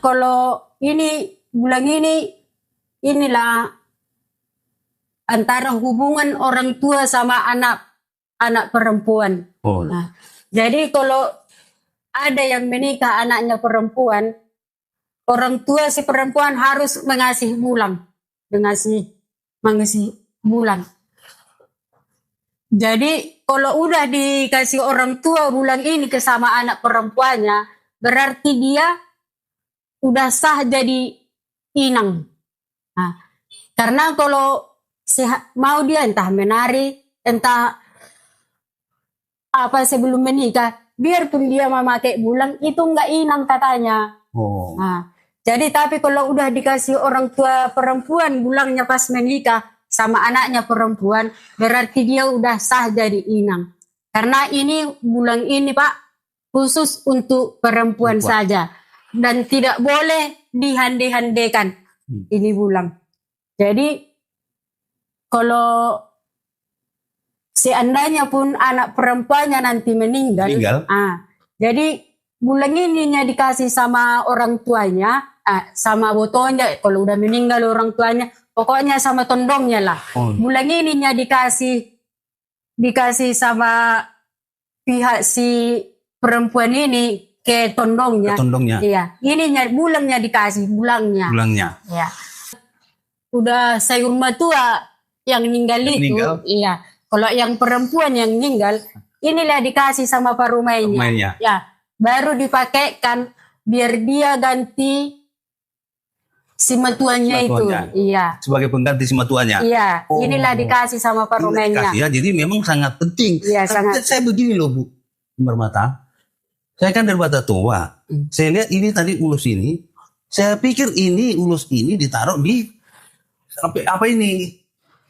kalau ini bulan inilah antara hubungan orang tua sama anak perempuan. Oh. Nah, jadi kalau ada yang menikah anaknya perempuan, orang tua si perempuan harus mengasihi bulan. Mengasihi bulan. Jadi kalau udah dikasih orang tua bulan ini ke sama anak perempuannya, berarti dia udah sah jadi inang. Nah, karena kalau mau dia entah menari, entah apa sebelum menikah, biarpun dia memakai bulan, itu enggak inang katanya. Oh. Nah, jadi tapi kalau udah dikasih orang tua perempuan bulannya pas menikah sama anaknya perempuan, berarti dia udah sah jadi inang. Karena ini bulan ini Pak, khusus untuk perempuan saja. Dan tidak boleh dihande-handekan ini bulan. Jadi kalau seandainya pun anak perempuannya nanti meninggal. Jadi bulan ininya dikasih sama orang tuanya, sama botonya. Kalau udah meninggal orang tuanya, pokoknya sama tondongnya lah. Oh. Bulan ininya dikasih sama pihak si perempuan ini ke tondongnya. Iya, ininya bulannya dikasih bulangnya. Iya. Udah sayur matua yang meninggal itu. Iya. Kalau yang perempuan yang meninggal, inilah dikasih sama Pak Rumainya. Ya, baru dipakaikan biar dia ganti si matuannya itu. Iya. Sebagai pengganti si matuannya. Iya. Oh. Inilah dikasih sama Pak Rumainya. Ya, jadi memang sangat penting. Iya, sangat. Saya begini loh Bu Permata. Saya kan dari Bata Tua. Saya lihat ini tadi ulus ini. Saya pikir ini ulus ini ditaruh di apa ini?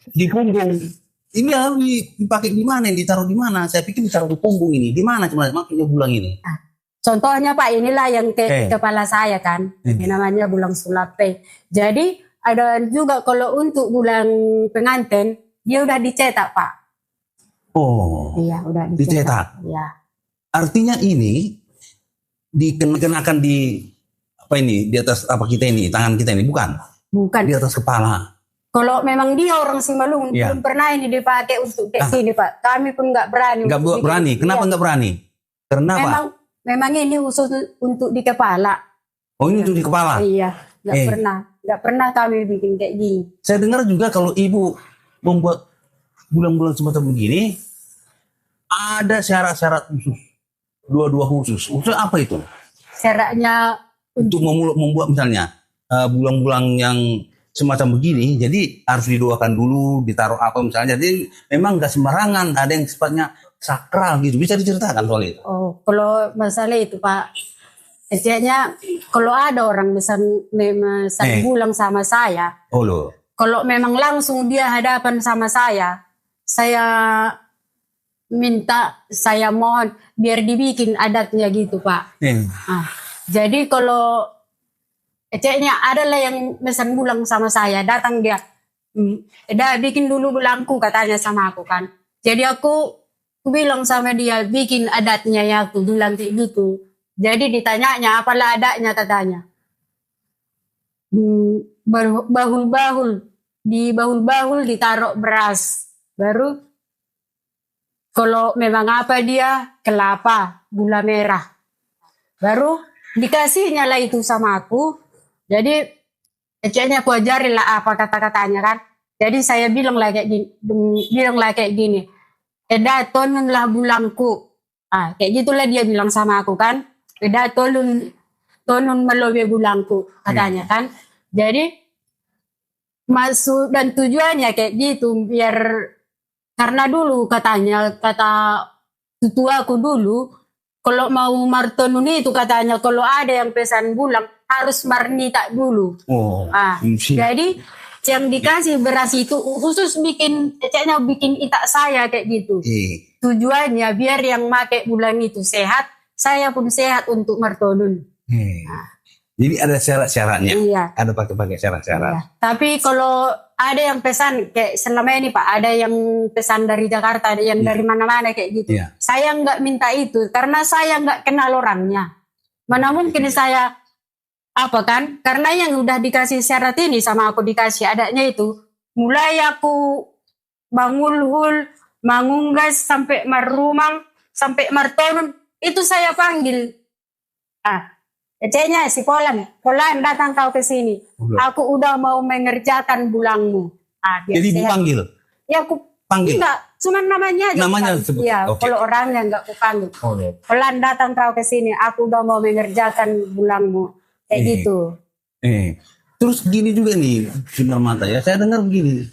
Di punggung. Ini harus dipakai di mana? Ditaruh di mana? Saya pikir ditaruh di punggung ini. Di mana sebenarnya makanya bulang ini? Contohnya Pak, inilah yang kepala saya kan. Ini namanya bulang sulape. Jadi ada juga kalau untuk bulang pengantin, dia udah dicetak Pak. Oh. Iya, udah dicetak. Iya. Artinya ini dikenakan di apa ini? Di atas apa kita ini? Tangan kita ini? Bukan. Di atas kepala. Kalau memang dia orang Simalungun, belum pernah ini dipakai untuk kayak sini Pak. Kami pun nggak berani. Nggak berani. Kenapa nggak berani? Karena memang ini khusus untuk di kepala. Oh, ini untuk di kepala? Iya, nggak pernah kami bikin kayak gini. Saya dengar juga kalau ibu membuat bulan-bulan semacam begini, ada syarat-syarat khusus. Dua-dua khusus. Khusus apa itu? Syaratnya untuk membuat misalnya bulan-bulan yang semacam begini, jadi harus didoakan dulu, ditaruh apa misalnya. Jadi memang nggak sembarangan, ada yang sifatnya sakral gitu. Bisa diceritakan soal itu? Oh, kalau masalah itu Pak, istilahnya kalau ada orang mesan bulan sama saya, kalau memang langsung dia hadapan sama saya minta, saya mohon biar dibikin adatnya gitu Pak. Jadi kalau eceknya adalah yang mesan bulang sama saya, datang dia, bikin dulu bulangku katanya sama aku kan. Jadi aku bilang sama dia, bikin adatnya ya aku bilang kayak gitu. Jadi ditanyanya apalah adatnya katanya. Di bahul-bahul ditaruh beras. Baru kalau memang apa dia, kelapa, gula merah. Baru dikasihnya lah itu sama aku. Jadi eceknya aku ajarin lah apa kata-katanya kan. Jadi saya bilang lah kayak gini. Tonunlah bulangku. Kayak gitulah dia bilang sama aku kan. Tonun melobe bulangku katanya kan. Jadi maksud dan tujuannya kayak gitu biar, karena dulu kata tutua aku dulu, kalau mau martonun itu katanya kalau ada yang pesan bulang harus marnita dulu. Jadi yang dikasih beras itu khusus bikin itak saya kayak gitu. Tujuannya biar yang pakai bulan itu sehat, saya pun sehat untuk martonun. Jadi ada syarat-syaratnya. Iya. Ada pakai syarat-syarat. Iya. Tapi kalau ada yang pesan kayak selama ini Pak, ada yang pesan dari Jakarta, ada yang dari mana-mana kayak gitu. Saya nggak minta itu karena saya nggak kenal orangnya. Mana mungkin saya apa kan? Karena yang udah dikasih syarat ini sama aku dikasih adanya itu, mulai aku mangulhul, mangunggas sampai marumang, sampai martonon, itu saya panggil. Cecenya si Polan datang kau ke sini. Aku udah mau mengerjakan bulangmu. Jadi dipanggil? Ya aku panggil. Enggak, cuma namanya aja. Namanya sebut. Ya, kalau orangnya enggak aku panggil. Polan datang kau ke sini, aku udah mau mengerjakan bulangmu. Kayak gitu. Terus gini juga nih, Simarmata ya. Saya dengar begini.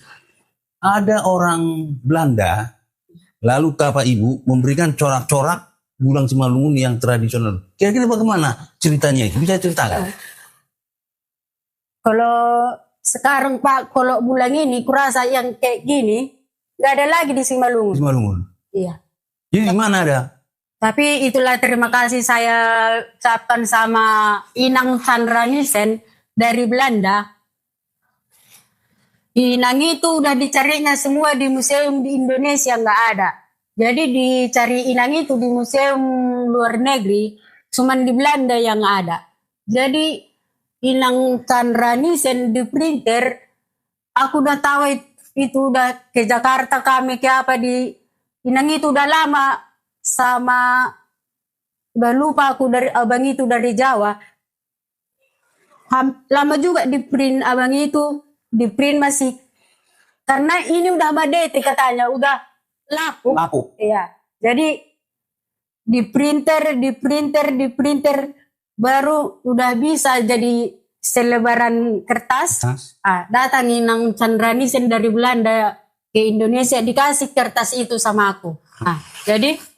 Ada orang Belanda, lalu Bapak Ibu memberikan corak-corak bulang Simalungun yang tradisional. Kira-kira bagaimana ceritanya? Bisa ceritakan? Kalau sekarang Pak, kalau bulang ini kurasa yang kayak gini, nggak ada lagi di Simalungun. Simalungun? Iya. Jadi mana ada? Tapi itulah terima kasih saya ucapkan sama Inang Chandra Nielsen dari Belanda. Inang itu udah dicarinya semua di museum di Indonesia nggak ada. Jadi dicari Inang itu di museum luar negeri, cuman di Belanda yang ada. Jadi Inang Chandra Nielsen di printer, aku udah tahu itu udah ke Jakarta kami ke apa di Inang itu udah lama. Sama udah lupa aku dari abang itu dari Jawa. Lama juga di print abang itu, di print masih karena ini udah madete katanya, udah laku. Iya. Jadi di printer baru udah bisa jadi selebaran kertas. Datang Inang Chandra Nielsen dari Belanda ke Indonesia dikasih kertas itu sama aku. Jadi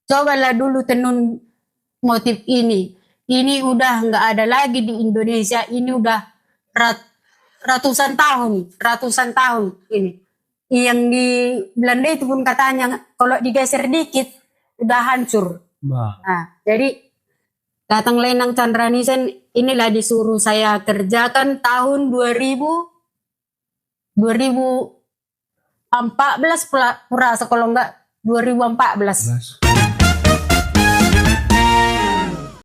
cobalah dulu tenun motif ini. Ini udah nggak ada lagi di Indonesia. Ini udah ratusan tahun ini. Yang di Belanda itu pun katanya kalau digeser dikit udah hancur. Jadi datang Inang Chandra Nielsen, inilah disuruh saya kerjakan tahun 2014 pura kalau enggak 2014.